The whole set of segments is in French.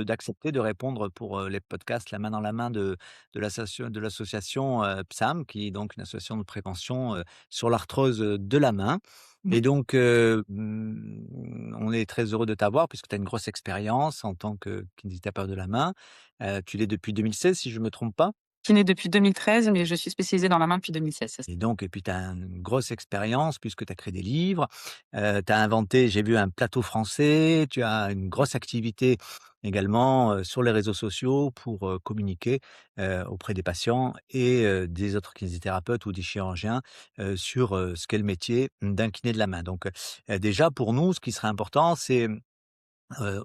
d'accepter de répondre pour, les podcasts La main dans la main de l'association, PSAM, qui est donc une association de prévention, sur l'arthrose, de la main. Mmh. Et donc, on est très heureux de t'avoir puisque tu as une grosse expérience en tant que kinésithérapeute de la main. Tu l'es depuis 2016 si je ne me trompe pas? Kiné depuis 2013, mais je suis spécialisée dans la main depuis 2016, c'est ça. Et puis tu as une grosse expérience puisque tu as créé des livres, tu as inventé, j'ai vu, un plateau français, tu as une grosse activité également, sur les réseaux sociaux pour, communiquer, auprès des patients et des autres kinésithérapeutes ou des chirurgiens, sur, ce qu'est le métier d'un kiné de la main. Donc, déjà pour nous, ce qui serait important, c'est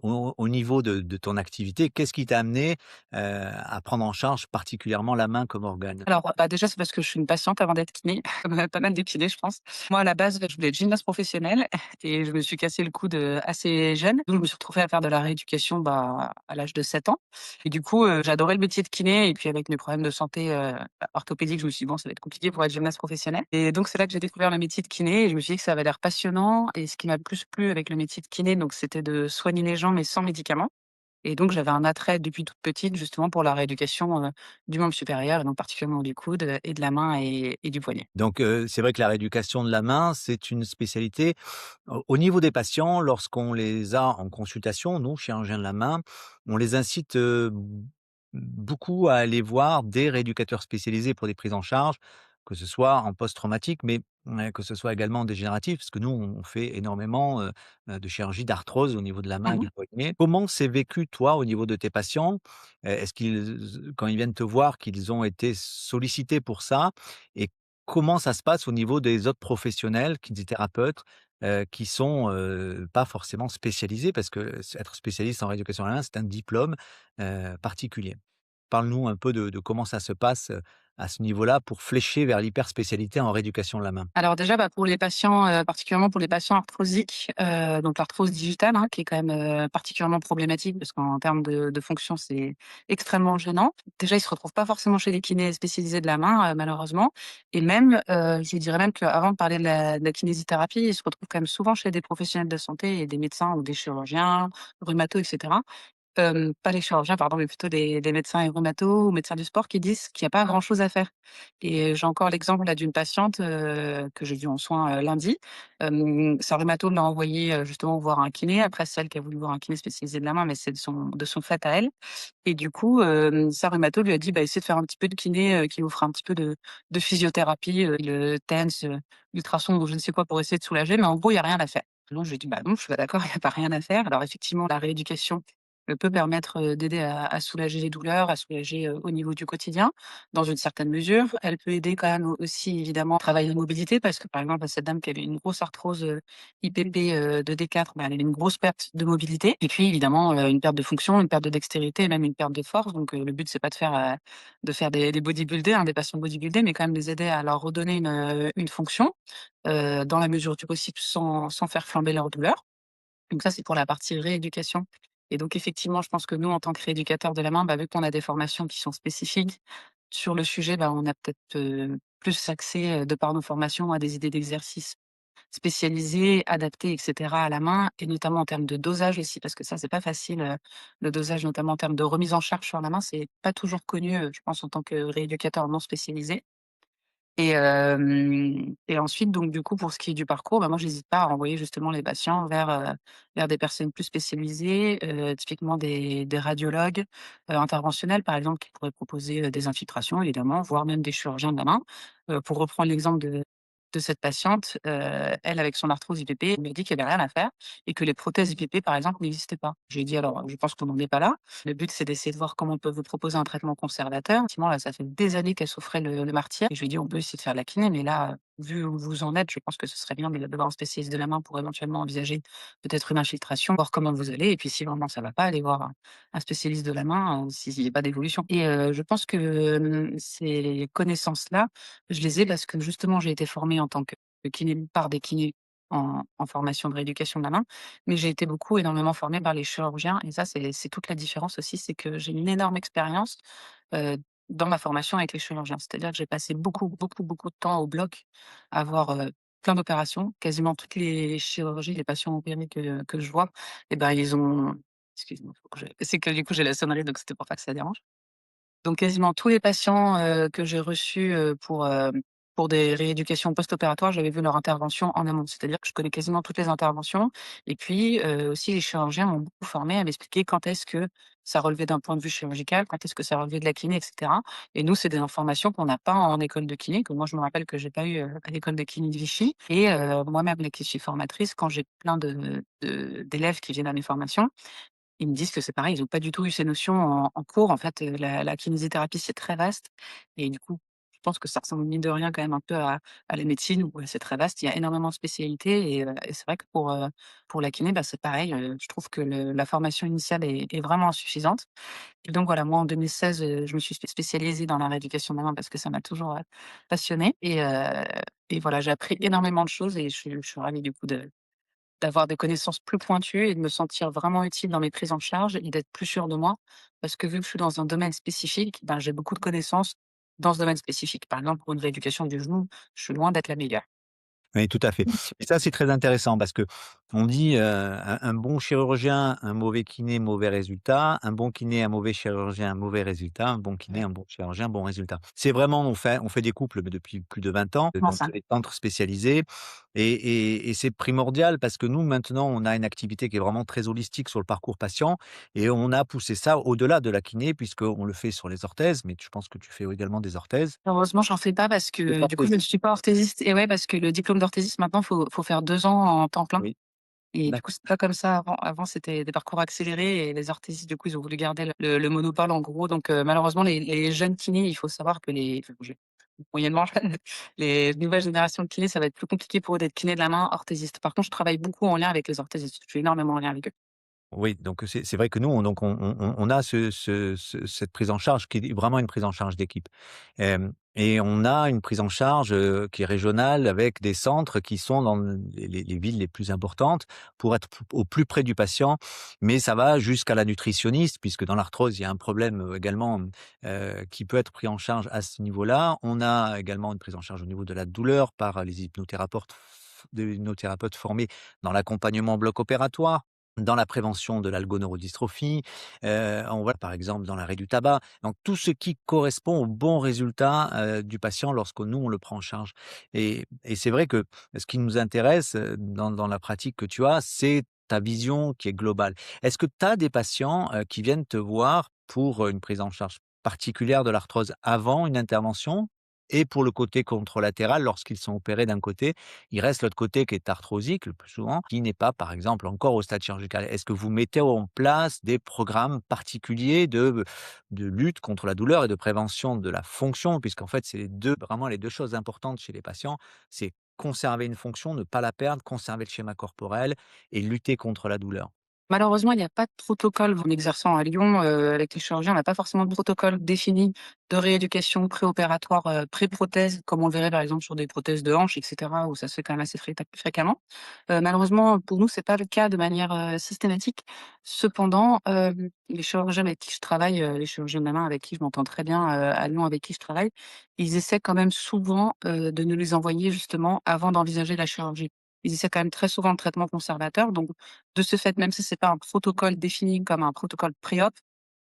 au niveau de ton activité, qu'est-ce qui t'a amené, à prendre en charge particulièrement la main comme organe? Alors, bah, déjà, c'est parce que je suis une patiente avant d'être kiné, comme, pas mal de kinés, je pense. Moi, à la base, je voulais être gymnaste professionnelle et je me suis cassé le coude, assez jeune. Donc je me suis retrouvée à faire de la rééducation, bah, à l'âge de 7 ans et du coup, j'adorais le métier de kiné et puis avec mes problèmes de santé, orthopédiques, je me suis dit: «Bon, ça va être compliqué pour être gymnaste professionnelle» et donc c'est là que j'ai découvert le métier de kiné et je me suis dit que ça avait l'air passionnant et ce qui m'a le plus plu avec le métier de kiné, donc c'était de soigner les gens mais sans médicaments. Et donc j'avais un attrait depuis toute petite justement pour la rééducation, du membre supérieur et donc particulièrement du coude, et de la main et du poignet. Donc, c'est vrai que la rééducation de la main, c'est une spécialité. Au niveau des patients, lorsqu'on les a en consultation, nous, chirurgiens de la main, on les incite, beaucoup à aller voir des rééducateurs spécialisés pour des prises en charge, que ce soit en post-traumatique, mais que ce soit également en dégénératif, parce que nous, on fait énormément, de chirurgie d'arthrose au niveau de la main et Mmh. du poignet. Comment c'est vécu, toi, au niveau de tes patients? Est-ce qu'ils, quand ils viennent te voir, qu'ils ont été sollicités pour ça? Et comment ça se passe au niveau des autres professionnels, kinésithérapeutes, qui sont, pas forcément spécialisés? Parce que être spécialiste en rééducation à la main, c'est un diplôme, particulier. Parle-nous un peu de comment ça se passe, à ce niveau-là pour flécher vers l'hyperspécialité en rééducation de la main? Alors déjà, bah, pour les patients, particulièrement pour les patients arthrosiques, donc l'arthrose digitale, hein, qui est quand même, particulièrement problématique parce qu'en termes de fonction, c'est extrêmement gênant. Déjà, ils se retrouvent pas forcément chez les kinés spécialisés de la main, malheureusement et même, je dirais même qu'avant de parler de la kinésithérapie, ils se retrouvent quand même souvent chez des professionnels de santé et des médecins ou des chirurgiens, rhumatos et cetera. Pas les chirurgiens pardon, mais plutôt des médecins et rhumatos ou médecins du sport qui disent qu'il y a pas grand chose à faire et j'ai encore l'exemple là d'une patiente, que j'ai vue en soins, lundi. Sa rhumato l'a envoyée, justement voir un kiné. Après c'est elle qui a voulu voir un kiné spécialisé de la main, mais c'est de son fait à elle et du coup, sa rhumato lui a dit: «Bah, essayez de faire un petit peu de kiné, qui vous fera un petit peu de physiothérapie, le TENS, l'ultrason ou je ne sais quoi pour essayer de soulager, mais en gros il y a rien à faire». Donc je lui ai dit: «Bah non, je suis pas d'accord, il y a pas rien à faire». Alors effectivement la rééducation peut permettre, d'aider à soulager les douleurs, à soulager, au niveau du quotidien, dans une certaine mesure. Elle peut aider quand même aussi évidemment à travailler la mobilité parce que, par exemple, cette dame qui avait une grosse arthrose, IPP, de D4, bah, elle avait une grosse perte de mobilité et puis évidemment, une perte de fonction, une perte de dextérité et même une perte de force donc le but c'est pas de faire des bodybuilders, hein, des patients bodybuildés, mais quand même les aider à leur redonner une fonction, dans la mesure du possible sans faire flamber leur douleur. Donc ça, c'est pour la partie rééducation et donc effectivement, je pense que nous, en tant que rééducateurs de la main, bah, vu qu'on a des formations qui sont spécifiques sur le sujet, bah, on a peut-être, plus accès, de par nos formations à des idées d'exercices spécialisées, adaptées et cetera à la main et notamment en termes de dosage aussi parce que ça, c'est pas facile, le dosage, notamment en termes de remise en charge sur la main, c'est pas toujours connu, je pense en tant que rééducateur non spécialisé. Et ensuite donc du coup, pour ce qui est du parcours, bah, moi j'hésite pas à renvoyer justement les patients vers des personnes plus spécialisées, typiquement des radiologues, interventionnels par exemple qui pourraient proposer, des infiltrations évidemment, voire même des chirurgiens de la main. Pour reprendre l'exemple de cette patiente, elle avec son arthrose IPP, elle m'a dit qu'il y avait rien à faire et que les prothèses IPP par exemple n'existaient pas. J'ai dit: «Alors, je pense qu'on n'en est pas là. Le but, c'est d'essayer de voir comment on peut vous proposer un traitement conservateur». Effectivement, là, ça fait des années qu'elle souffrait le martyre et je lui ai dit: «On peut essayer de faire de la kiné, mais là, vu où vous en êtes, je pense que ce serait bien de voir un spécialiste de la main pour éventuellement envisager peut-être une infiltration, voir comment vous allez et puis si vraiment ça va pas, aller voir un spécialiste de la main, s'il y a pas d'évolution» et je pense que, ces connaissances-là, je les ai parce que justement j'ai été formée en tant que kiné par des kinés en formation de rééducation de la main, mais j'ai été beaucoup énormément formée par les chirurgiens et ça c'est toute la différence aussi, c'est que j'ai une énorme expérience, heu, dans ma formation avec les chirurgiens. C'est-à-dire que j'ai passé beaucoup, beaucoup, beaucoup de temps au bloc à voir, plein d'opérations. Quasiment toutes les chirurgies, les patients opérés que je vois et ben, ils ont excuse-moi, faut que je c'est que du coup j'ai la sonnerie donc c'était pour pas que ça dérange. Donc quasiment tous les patients, que j'ai reçus, pour des rééducations post-opératoires, j'avais vu leur intervention en amont. C'est-à-dire que je connais quasiment toutes les interventions et puis, aussi les chirurgiens m'ont beaucoup formée à m'expliquer quand est-ce que ça relevait d'un point de vue chirurgical, quand est-ce que ça relevait de la kiné et cetera et nous, c'est des informations qu'on n'a pas en école de kiné, que moi je me rappelle que j'ai pas eu, à l'école de kiné de Vichy et moi-même là qui suis formatrice, quand j'ai plein d'élèves qui viennent à mes formations, ils me disent que c'est pareil, ils ont pas du tout eu ces notions en cours. En fait, la kinésithérapie, c'est très vaste et du coup, je pense que ça ressemble mine de rien quand même un peu à la médecine où, c'est très vaste. Il y a énormément de spécialités et c'est vrai que pour la kiné, bah, c'est pareil, je trouve que la formation initiale est vraiment insuffisante et donc voilà, moi en 2016, je me suis spécialisée dans la rééducation manuelle parce que ça m'a toujours, passionnée et voilà, j'ai appris énormément de choses et je suis ravie du coup d'avoir des connaissances plus pointues et de me sentir vraiment utile dans mes prises en charge et d'être plus sûre de moi. Parce que vu que je suis dans un domaine spécifique, ben, j'ai beaucoup de connaissances dans ce domaine spécifique. Par exemple, pour une rééducation du genou, je suis loin d'être la meilleure. Oui, tout à fait. Et ça, c'est très intéressant parce qu'on dit, un bon chirurgien, un mauvais kiné, mauvais résultat, un bon kiné, un mauvais chirurgien, un mauvais résultat, un bon kiné, Ouais, un bon chirurgien, bon résultat. C'est vraiment on fait des couples, depuis plus de 20 ans, comment dans ça? tous les centres spécialisés et c'est primordial parce que nous, maintenant, on a une activité qui est vraiment très holistique sur le parcours patient et on a poussé ça au-delà de la kiné puisqu'on le fait sur les orthèses, mais je pense que tu fais également des orthèses. Heureusement, j'en fais pas parce Les que du coup, je ne orthèses. suis pas orthésiste. Et ouais, parce que le diplôme d'orthésiste, maintenant, faut faire 2 ans en temps plein. Oui, Et du coup, d'accord. c'est pas comme ça avant. Avant, c'était des parcours accélérés et les orthésistes, du coup, ils ont voulu garder le monopole, en gros. Donc, malheureusement, les jeunes kinés, il faut savoir que les enfin, moyennement jeunes, les nouvelles générations de kinés, ça va être plus compliqué pour eux d'être kiné de la main orthésiste. Par contre, je travaille beaucoup en lien avec les orthésistes. Je suis énormément en lien avec eux. Oui, donc c'est vrai que nous, on a cette prise en charge qui est vraiment une prise en charge d'équipe. Et on a une prise en charge, qui est régionale avec des centres qui sont dans les villes les plus importantes pour être au plus près du patient. Mais ça va jusqu'à la nutritionniste puisque dans l'arthrose, il y a un problème, également, qui peut être pris en charge à ce niveau-là. On a également une prise en charge au niveau de la douleur par les hypnothérapeutes formés dans l'accompagnement bloc opératoire, dans la prévention de l'algoneurodystrophie, on voit par exemple dans l'arrêt du tabac, donc tout ce qui correspond au bon résultat, du patient lorsque nous on le prend en charge et c'est vrai que ce qui nous intéresse, dans la pratique que tu as, c'est ta vision qui est globale. Est-ce que tu as des patients, qui viennent te voir pour, une prise en charge particulière de l'arthrose avant une intervention? Et pour le côté contralatéral, lorsqu'ils sont opérés d'un côté, il reste l'autre côté qui est arthrosique le plus souvent, qui n'est pas, par exemple, encore au stade chirurgical. Est-ce que vous mettez en place des programmes particuliers de lutte contre la douleur et de prévention de la fonction? Puisqu'en fait, c'est vraiment les 2 choses importantes chez les patients, c'est conserver une fonction, ne pas la perdre, conserver le schéma corporel et lutter contre la douleur. Malheureusement, il y a pas de protocole. En exerçant à Lyon, avec les chirurgiens, on n'a pas forcément de protocole défini de rééducation préopératoire, pré-prothèse, comme on le verrait par exemple sur des prothèses de hanche et cetera, où ça se fait quand même assez fréquemment. Malheureusement, pour nous, c'est pas le cas de manière, systématique. Cependant, les chirurgiens avec qui je travaille, les chirurgiens de la main avec qui je m'entends très bien, à Lyon avec qui je travaille, ils essaient quand même souvent, de nous les envoyer justement avant d'envisager la chirurgie. Ils essaient quand même très souvent le traitement conservateur, donc de ce fait, même si c'est pas un protocole défini comme un protocole pré-op,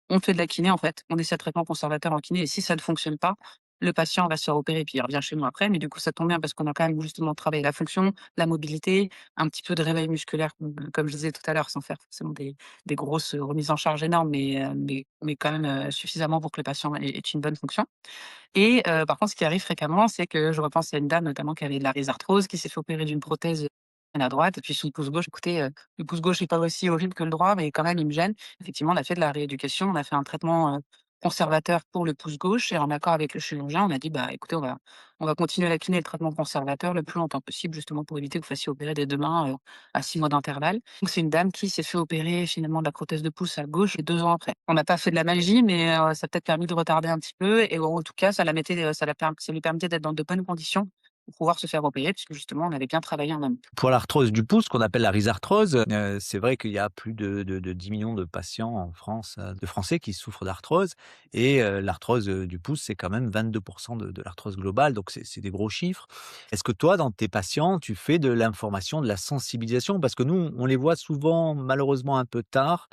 on fait de la kiné en fait. On essaie de traitement conservateur en kiné et si ça ne fonctionne pas, le patient va se faire opérer puis il revient chez nous après. Mais du coup, ça tombe bien parce qu'on a quand même justement travaillé la fonction, la mobilité, un petit peu de réveil musculaire comme je disais tout à l'heure, sans faire forcément des grosses, remises en charge énormes, mais quand même, suffisamment pour que le patient ait une bonne fonction. Et par contre, ce qui arrive fréquemment, c'est que je repense à une dame notamment qui avait de la rhizarthrose, qui s'est fait opérer d'une prothèse à la droite et puis son pouce gauche, écoutez, le pouce gauche est pas aussi horrible que le droit, mais quand même il me gêne. Effectivement, on a fait de la rééducation, on a fait un traitement, conservateur pour le pouce gauche et en accord avec le chirurgien, on a dit: «Bah, écoutez, on va continuer la kiné et le traitement conservateur le plus longtemps possible, justement pour éviter que vous fassiez opérer des 2 mains, à 6 mois d'intervalle». Donc c'est une dame qui s'est fait opérer finalement de la prothèse de pouce à gauche 2 ans après. On n'a pas fait de la magie, mais ça a peut-être permis de retarder un petit peu et en tout cas, ça lui permettait d'être dans de bonnes conditions pour pouvoir se faire opérer puisque justement on avait bien travaillé en amont. Pour l'arthrose du pouce, qu'on appelle la rhizarthrose, c'est vrai qu'il y a plus de 10 millions de patients en France, de Français qui souffrent d'arthrose et l'arthrose, du pouce, c'est quand même 22 de l'arthrose globale, donc c'est des gros chiffres. Est-ce que toi, dans tes patients, tu fais de l'information, de la sensibilisation? Parce que nous, on les voit souvent malheureusement un peu tard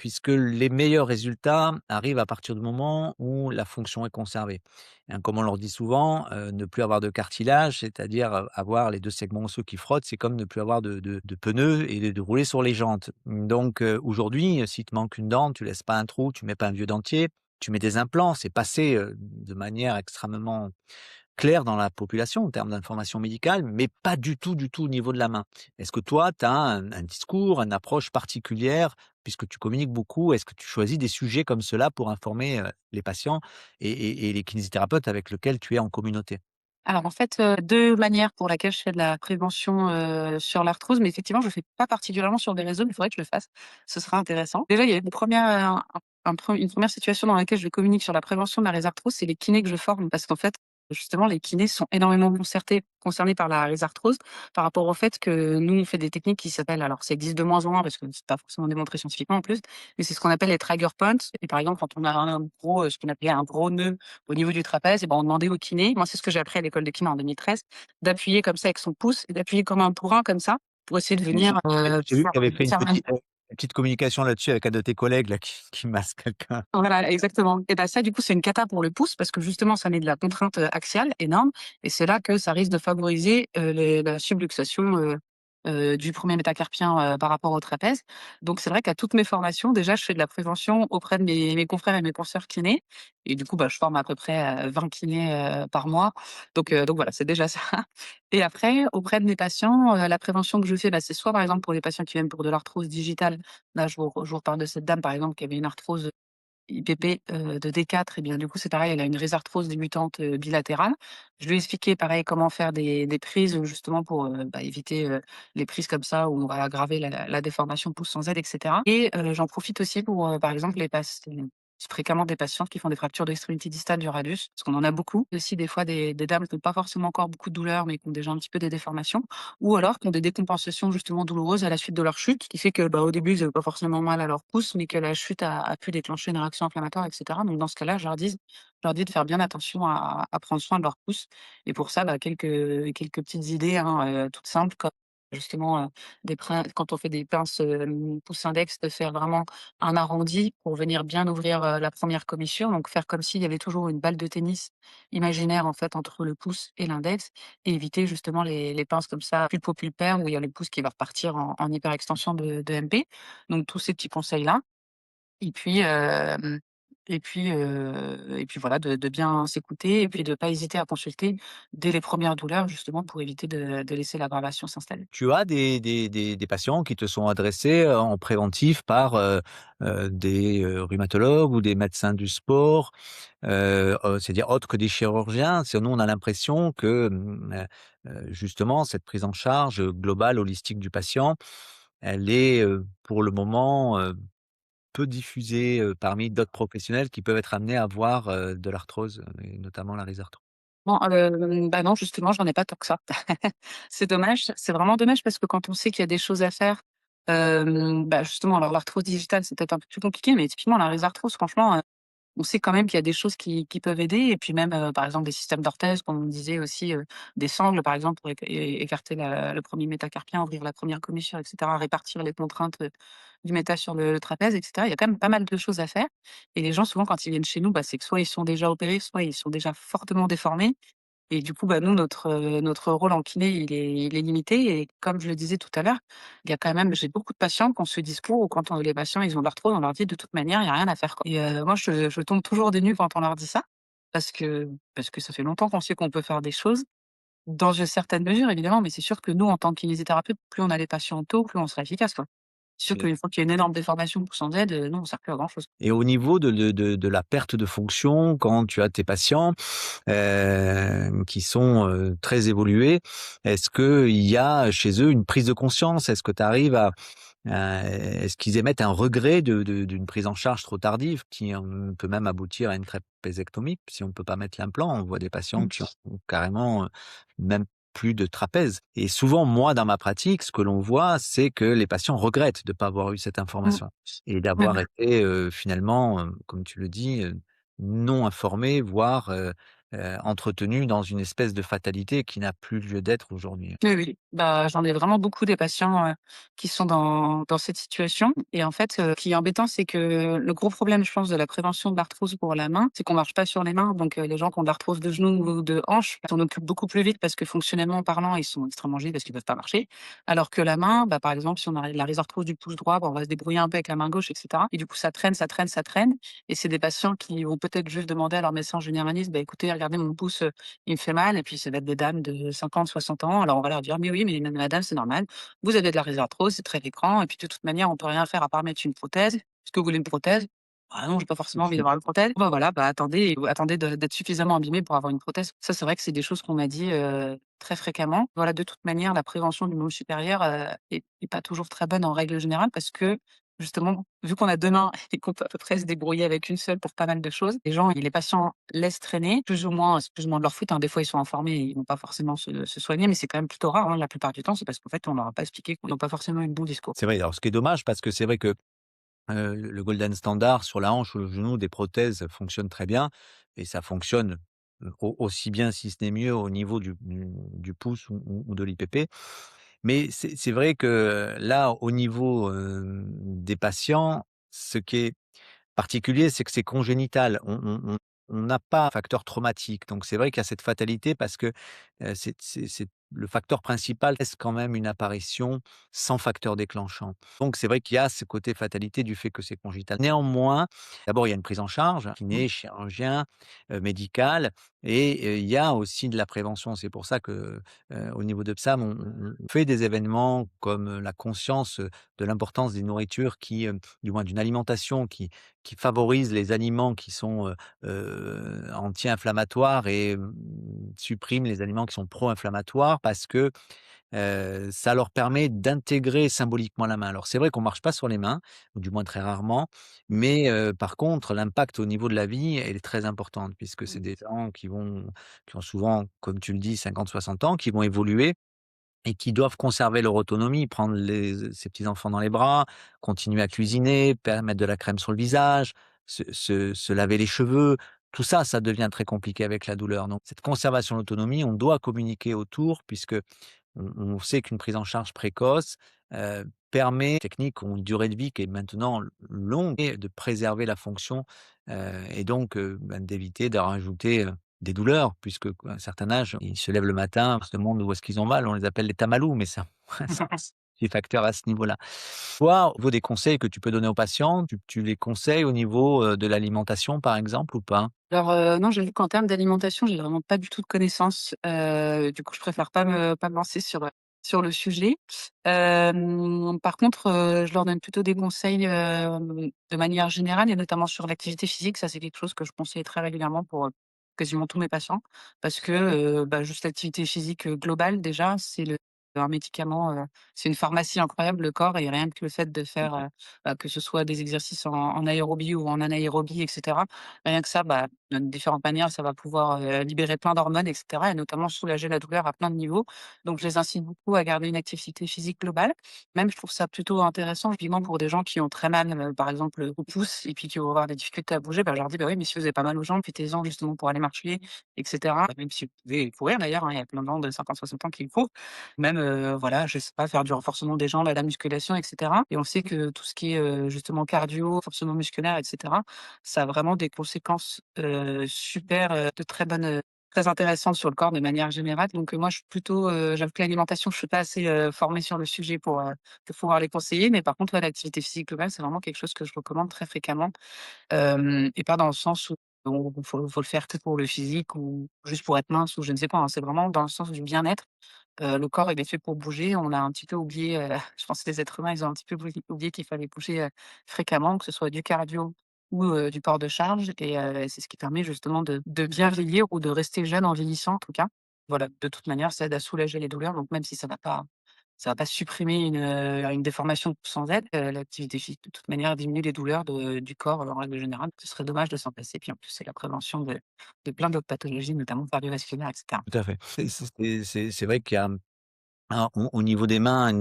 puisque les meilleurs résultats arrivent à partir du moment où la fonction est conservée. Hein, comme on leur dit souvent, ne plus avoir de cartilage, c'est-à-dire, avoir les 2 segments osseux qui frottent, c'est comme ne plus avoir de pneus et de rouler sur les jantes. Donc, aujourd'hui, s'il te manque une dent, tu laisses pas un trou, tu mets pas un vieux dentier, tu mets des implants. C'est passé, de manière extrêmement clair dans la population en termes d'information médicale, mais pas du tout au niveau de la main. Est-ce que toi, tu as un discours, une approche particulière, puisque tu communiques beaucoup? Est-ce que tu choisis des sujets comme cela pour informer, les patients et les kinésithérapeutes avec lesquels tu es en communauté? Alors en fait, 2 manières pour laquelle je fais de la prévention, sur l'arthrose, mais effectivement je le fais pas particulièrement sur des réseaux, mais il faudrait que je le fasse. Ce sera intéressant. Déjà, il y a une première situation dans laquelle je communique sur la prévention de la rhizarthrose, c'est les kinés que je forme parce qu'en fait, justement, les kinés sont énormément concernés par la rhizarthrose par rapport au fait que nous, on fait des techniques qui s'appellent, alors ça existe de moins en moins parce que c'est pas forcément démontré scientifiquement en plus, mais c'est ce qu'on appelle les trigger points et par exemple, quand on a un gros, ce qu'on appelait un gros nœud au niveau du trapèze, et ben, on demandait au kiné, moi c'est ce que j'ai appris à l'école de kiné en 2013, d'appuyer comme ça avec son pouce et d'appuyer comme un bourrin comme ça pour essayer de venir, J'ai vu que tu avais fait faire une petite communication là-dessus avec un de tes collègues là qui masse quelqu'un. voilà, exactement. Et bah, ça, du coup, c'est une cata pour le pouce parce que justement, ça met de la contrainte, axiale énorme et c'est là que ça risque de favoriser, la subluxation, du premier métacarpien, par rapport au trapèze. Donc c'est vrai qu'à toutes mes formations, déjà, je fais de la prévention auprès de mes confrères et mes consoeurs kinés et du coup, bah, je forme à peu près, 20 kinés, par mois. Donc voilà, c'est déjà ça. Et après, auprès de mes patients, la prévention que je fais, bah, c'est soit, par exemple, pour les patients qui viennent pour de l'arthrose digitale. Là, je vous reparle de cette dame, par exemple, qui avait une arthrose IPP, de D4 et bien du coup, c'est pareil, elle a une rhizarthrose débutante, bilatérale. Je lui ai expliqué pareil comment faire des prises, justement pour, bah, éviter, les prises comme ça où on va aggraver la déformation pouce sans aide et cetera et j'en profite aussi pour, par exemple fréquemment des patientes qui font des fractures d'extrémité distale du radius, parce qu'on en a beaucoup. Aussi des fois des dames qui ont pas forcément encore beaucoup de douleur, mais qui ont déjà un petit peu des déformations ou alors qui ont des décompensations justement douloureuses à la suite de leur chute, qui fait que, bah, au début, ils avaient pas forcément mal à leur pouce, mais que la chute a pu déclencher une réaction inflammatoire et cetera. Donc dans ce cas-là, je leur dis de faire bien attention à prendre soin de leur pouce et pour ça, bah, quelques petites idées, hein, toutes simples comme justement, quand on fait des pinces, pouce index, de faire vraiment un arrondi pour venir bien ouvrir, la première commissure, donc faire comme s'il y avait toujours une balle de tennis imaginaire, en fait, entre le pouce et l'index et éviter justement les pinces comme ça pulpo-pulpaires où il y a le pouce qui va repartir en hyperextension de MP. Donc tous ces petits conseils-là et puis, et puis voilà de bien s'écouter et puis de pas hésiter à consulter dès les premières douleurs justement pour éviter de laisser l'aggravation s'installer. Tu as des patients qui te sont adressés, en préventif par, des, rhumatologues ou des médecins du sport, c'est-à-dire autres que des chirurgiens? C'est nous, on a l'impression que, justement, cette prise en charge, globale, holistique du patient, elle est, pour le moment, peu diffusée, parmi d'autres professionnels qui peuvent être amenés à avoir, de l'arthrose, et notamment la rhizarthrose. Bon, bah, non justement j'en ai pas tant que ça. C'est dommage, c'est vraiment dommage parce que quand on sait qu'il y a des choses à faire, bah, justement alors l'arthrose digitale c'est peut-être un peu plus compliqué mais typiquement la rhizarthrose franchement, on sait quand même qu'il y a des choses qui peuvent aider et puis même, par exemple des systèmes d'orthèse, comme on disait aussi, des sangles par exemple pour écarter le premier métacarpien, ouvrir la première commissure et cetera, répartir les contraintes, du méta sur le trapèze et cetera. Il y a quand même pas mal de choses à faire et les gens souvent quand ils viennent chez nous, bah, c'est que soit ils sont déjà opérés, soit ils sont déjà fortement déformés et du coup, bah, nous notre rôle en kiné, il est limité et comme je le disais tout à l'heure, il y a quand même j'ai beaucoup de patients qui ont ce discours où quand les patients, ils ont de l'arthrose, on leur dit: «De toute manière, il y a rien à faire, quoi» et moi je tombe toujours des nues quand on leur dit ça, parce que ça fait longtemps qu'on sait qu'on peut faire des choses, dans une certaine mesure évidemment, mais c'est sûr que nous, en tant que kinésithérapeute, plus on a les patients tôt, plus on sera efficace, quoi. C'est sûr qu'une fois qu'il y a une énorme déformation poussant Z, nous on sert plus à grand chose. Et au niveau de la perte de fonction, quand tu as tes patients, qui sont, très évolués, est-ce qu'il y a chez eux une prise de conscience? Est-ce que tu arrives à est-ce qu'ils émettent un regret d'une prise en charge trop tardive qui, peut même aboutir à une trapézectomie? Si on ne peut pas mettre l'implant, on voit des patients qui Mmh. ont carrément, même plus de trapèze et souvent, moi, dans ma pratique, ce que l'on voit, c'est que les patients regrettent de ne pas avoir eu cette Mmh. information et Ouais, d'avoir ouais. été, finalement, comme tu le dis, non informés, voire, entretenu dans une espèce de fatalité qui n'a plus lieu d'être aujourd'hui. Oui, oui. Bah, j'en ai vraiment beaucoup des patients, qui sont dans cette situation et en fait, ce qui est embêtant, c'est que le gros problème, je pense, de la prévention de l'arthrose pour la main, c'est qu'on marche pas sur les mains. Donc, les gens qui ont de l'arthrose de genou ou de hanche s'en occupent beaucoup plus vite parce que fonctionnellement parlant, ils sont extrêmement gênés parce qu'ils peuvent pas marcher. Alors que la main, bah, par exemple, si on a la rhizarthrose du pouce droit, bah, on va se débrouiller un peu avec la main gauche et cetera et du coup, ça traîne, ça traîne, ça traîne et c'est des patients qui vont peut-être juste demander à leur médecin généraliste: «Bah, écoutez, regardez mon pouce, il me fait mal» et puis ça va être des dames de 50, 60 ans. Alors on va leur dire: «Mais oui, mais madame, c'est normal. Vous avez de la réarthrose, c'est très fréquent et puis de toute manière, on peut rien faire à part mettre une prothèse. Est-ce que vous voulez une prothèse?» «Ah non, j'ai pas forcément envie d'avoir une prothèse». Bah voilà, bah attendez d'être suffisamment abîmé pour avoir une prothèse. Ça, c'est vrai que c'est des choses qu'on m'a dit, très fréquemment. Voilà, de toute manière, la prévention du membre supérieur, est pas toujours très bonne en règle générale parce que justement, vu qu'on a 2 mains et qu'on peut à peu près se débrouiller avec une seule pour pas mal de choses, les patients laissent traîner plus ou moins c'est plus ou moins de leur faute, hein. Des fois, ils sont informés et ils vont pas forcément se soigner, mais c'est quand même plutôt rare, hein. La plupart du temps, c'est parce qu'en fait, on leur a pas expliqué qu'ils ont pas forcément eu le bon discours. C'est vrai, alors ce qui est dommage parce que c'est vrai que, le golden standard sur la hanche ou le genou, des prothèses fonctionnent très bien et ça fonctionne, aussi bien si ce n'est mieux au niveau du pouce ou de l'IPP. Mais c'est vrai que là, au niveau, des patients, ce qui est particulier, c'est que c'est congénital. On n'a pas un facteur traumatique. Donc c'est vrai qu'il y a cette fatalité parce que, c'est le facteur principal reste quand même une apparition sans facteur déclenchant. Donc c'est vrai qu'il y a ce côté fatalité du fait que c'est congénital. Néanmoins, d'abord il y a une prise en charge, Mmh. kiné, chirurgien, médical et il y a aussi de la prévention. C'est pour ça que, au niveau de PSAM, on fait des événements comme, la conscience, de l'importance des nourritures qui, du moins d'une alimentation qui favorise les aliments qui sont, anti-inflammatoires et supprime les aliments qui sont pro-inflammatoires parce que, ça leur permet d'intégrer symboliquement la main. Alors c'est vrai qu'on marche pas sur les mains, ou du moins très rarement, mais par contre l'impact au niveau de la vie, elle est très importante puisque c'est des gens qui ont souvent, comme tu le dis, 50, 60 ans, qui vont évoluer et qui doivent conserver leur autonomie, prendre ces petits enfants dans les bras, continuer à cuisiner, mettre de la crème sur le visage, se laver les cheveux. Tout ça, ça devient très compliqué avec la douleur. Donc cette conservation de l'autonomie, on doit communiquer autour puisque on sait qu'une prise en charge précoce, permet techniques ont une durée de vie qui est maintenant longue et de préserver la fonction, et donc d'éviter de rajouter, des douleurs puisque à un certain âge, ils se lèvent le matin, on se demande où est-ce qu'ils ont mal, on les appelle les tamalous, mais ça c'est un petit facteur à ce niveau-là. Toi, au niveau des conseils que tu peux donner aux patients, tu les conseilles au niveau, de l'alimentation par exemple ou pas? Alors, non, j'avoue qu'en termes d'alimentation, j'ai vraiment pas du tout de connaissances. Du coup, je préfère pas me lancer sur le sujet. Par contre, je leur donne plutôt des conseils, de manière générale et notamment sur l'activité physique. Ça, c'est quelque chose que je conseille très régulièrement pour, quasiment tous mes patients parce que, bah, juste l'activité physique, globale déjà, c'est le un médicament, c'est une pharmacie incroyable le corps et rien que le fait de faire, bah, que ce soit des exercices en aérobie ou en anaérobie et cetera. Rien que ça, bah, de différentes manières, ça va pouvoir, libérer plein d'hormones et cetera et notamment soulager la douleur à plein de niveaux. Donc je les incite beaucoup à garder une activité physique globale. Même je trouve ça plutôt intéressant, typiquement pour des gens qui ont très mal, par exemple, au pouce et puis qui vont avoir des difficultés à bouger, bah, je leur dis: «Bah, oui, mais si vous avez pas mal aux jambes, profitez-en justement pour aller marcher et cetera». Même si vous pouvez courir d'ailleurs, hein, il y a plein de gens de 50, 60 ans qui courent. Même, voilà, je sais pas, faire du renforcement des jambes, à la musculation et cetera et on sait que tout ce qui est, justement cardio, renforcement musculaire et cetera, ça a vraiment des conséquences, super, de très bonnes, très intéressantes sur le corps de manière générale. Donc, moi je suis plutôt, j'avoue que l'alimentation, je suis pas assez, formée sur le sujet pour pouvoir les conseiller. Mais par contre, ouais, l'activité physique globale, c'est vraiment quelque chose que je recommande très fréquemment. Et pas dans le sens où faut le faire que pour le physique ou juste pour être mince ou je ne sais pas, hein. C'est vraiment dans le sens du bien-être. Le corps, il est fait pour bouger. On a un petit peu oublié, je pense que les êtres humains, ils ont un petit peu oublié qu'il fallait bouger, fréquemment, que ce soit du cardio ou, du port de charge et c'est ce qui permet justement de bien vieillir ou de rester jeune en vieillissant, en tout cas. Voilà, de toute manière, ça aide à soulager les douleurs, donc même si ça va pas supprimer une déformation sans aide, l'activité physique de toute manière diminue les douleurs du corps, en règle générale. Ce serait dommage de s'en passer, puis en plus, c'est la prévention de plein d'autres pathologies, notamment cardiovasculaires et cetera. Tout à fait. C'est vrai qu'il y a Alors, au niveau des mains,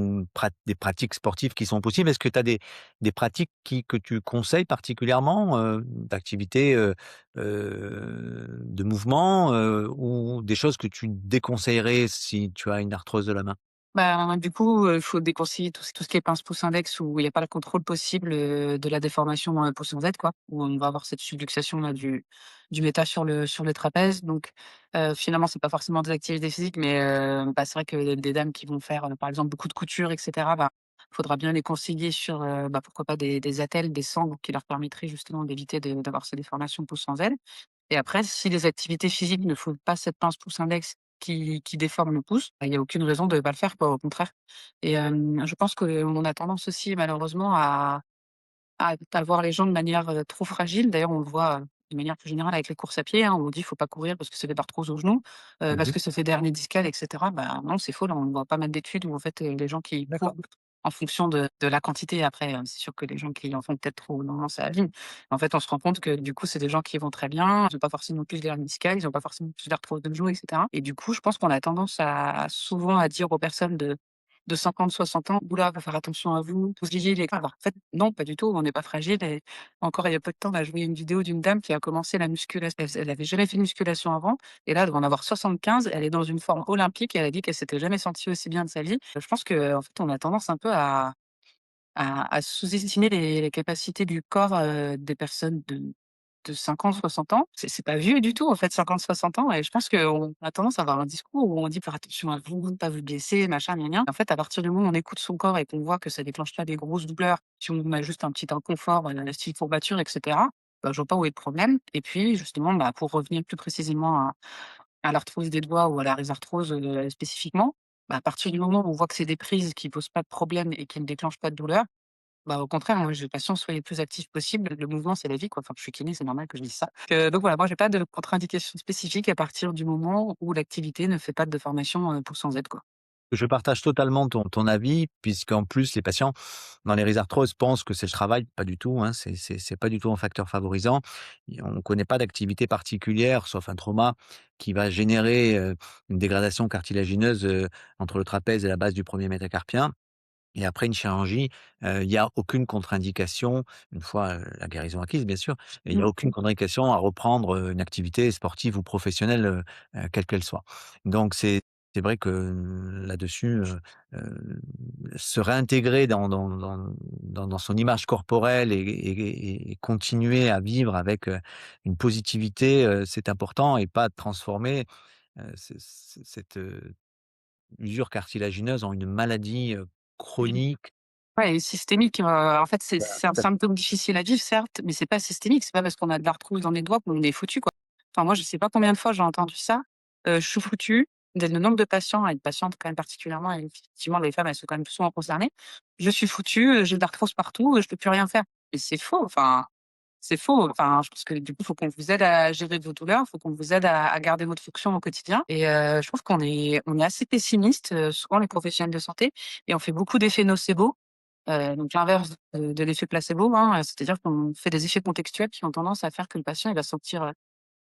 des pratiques sportives qui sont possibles. Est-ce que tu as des pratiques que tu conseilles particulièrement, d'activités, de mouvement, ou des choses que tu déconseillerais si tu as une arthrose de la main? Bah, du coup, il faut déconseiller tout ce qui est pince-pouce index où il y a pas le contrôle possible, de la déformation, pouce en Z quoi, où on va avoir cette subluxation là du méta sur le trapèze donc finalement c'est pas forcément des activités physiques mais bah, c'est vrai que des dames qui vont faire, par exemple beaucoup de couture et cetera, bah, faudra bien les conseiller sur, bah, pourquoi pas des attelles, des sangles qui leur permettraient justement d'éviter d'avoir ces déformations pouce en Z. Et après, si les activités physiques ne font pas cette pince pouce index qui déforme le pouce, bah, il y a aucune raison de pas le faire quoi, au contraire. Et je pense qu'on a tendance aussi malheureusement à voir les gens de manière, trop fragile. D'ailleurs, on le voit, de manière plus générale avec les courses à pied, hein. On dit: «Faut pas courir parce que c'est des arthroses au genou, parce Mmh. que ça fait des hernies discales» et cetera. Bah, non, c'est faux. Là, on voit pas mal d'études où en fait, les gens qui D'accord. courent en fonction de la quantité après, c'est sûr que les gens qui en font peut-être trop, non, non, ça abîme. En fait, on se rend compte que du coup, c'est des gens qui vont très bien, ils ont pas forcément plus d'hernie discale, ils ont pas forcément plus d'arthrose de genou et cetera. Et du coup, je pense qu'on a tendance à souvent à dire aux personnes de 50-60 ans: «Ouh là, faut faire attention à vous, fragile et cetera». Alors en fait, non, pas du tout, on n'est pas fragile et encore il y a peu de temps, là, je voyais une vidéo d'une dame qui a commencé la musculation. Elle avait jamais fait de musculation avant et là, elle doit en avoir 75, elle est dans une forme olympique et elle a dit qu'elle s'était jamais sentie aussi bien de sa vie. Je pense qu'en fait, on a tendance un peu à sous-estimer les capacités du corps, des personnes de 50-60 ans. C'est pas vieux du tout en fait 50-60 ans et je pense qu'on a tendance à avoir un discours où on dit: «Faire attention à vous, ne pas vous blesser, machin gna gna». En fait, à partir du moment où on écoute son corps et qu'on voit que ça déclenche pas des grosses douleurs, si on a juste un petit inconfort, style courbature et cetera, bah, je vois pas où est le problème et puis justement, bah, pour revenir plus précisément à l'arthrose des doigts ou à la rhizarthrose, spécifiquement, bah, à partir du moment où on voit que c'est des prises qui posent pas de problème et qui ne déclenchent pas de douleur, bah, au contraire, moi, j'ai patient, soyez le plus actif possible. Le mouvement, c'est la vie, quoi. Enfin, je suis kiné, c'est normal que je dise ça. Donc voilà, moi, j'ai pas de contre-indication spécifique à partir du moment où l'activité ne fait pas de déformation, pouce en Z, quoi. Je partage totalement ton avis, puisqu'en plus les patients dans les rhizarthroses pensent que c'est le travail, pas du tout, hein, c'est pas du tout un facteur favorisant. Et on ne connaît pas d'activité particulière, sauf un trauma, qui va générer, une dégradation cartilagineuse, entre le trapèze et la base du premier métacarpien. Et après une chirurgie, il y a aucune contre-indication, une fois, la guérison acquise bien sûr, et il y a Mmh. aucune contre-indication à reprendre, une activité sportive ou professionnelle, quelle qu'elle soit. Donc c'est vrai que, là-dessus, se réintégrer dans son image corporelle et continuer à vivre avec, une positivité, c'est important et pas transformer, cette, usure cartilagineuse en une maladie, chronique. Ouais et systémique, en fait, Voilà, c'est un tout à fait. symptôme difficile à vivre, certes, mais c'est pas systémique. C'est pas parce qu'on a de l'arthrose dans les doigts qu'on est foutu, quoi. Enfin, moi, je sais pas combien de fois j'ai entendu ça, «Je suis foutu». Le nombre de patients et de patientes quand même particulièrement et effectivement, les femmes, elles sont quand même souvent concernées. «Je suis foutu, j'ai de l'arthrose partout, je peux plus rien faire». Mais c'est faux, enfin, c'est faux. Enfin, je pense que du coup, il faut qu'on vous aide à gérer vos douleurs, il faut qu'on vous aide à garder votre fonction au quotidien et je trouve qu'on est assez pessimiste, souvent les professionnels de santé et on fait beaucoup d'effets nocebo. Donc l'inverse de l'effet placebo, hein, c'est-à-dire qu'on fait des effets contextuels qui ont tendance à faire que le patient il va se sentir,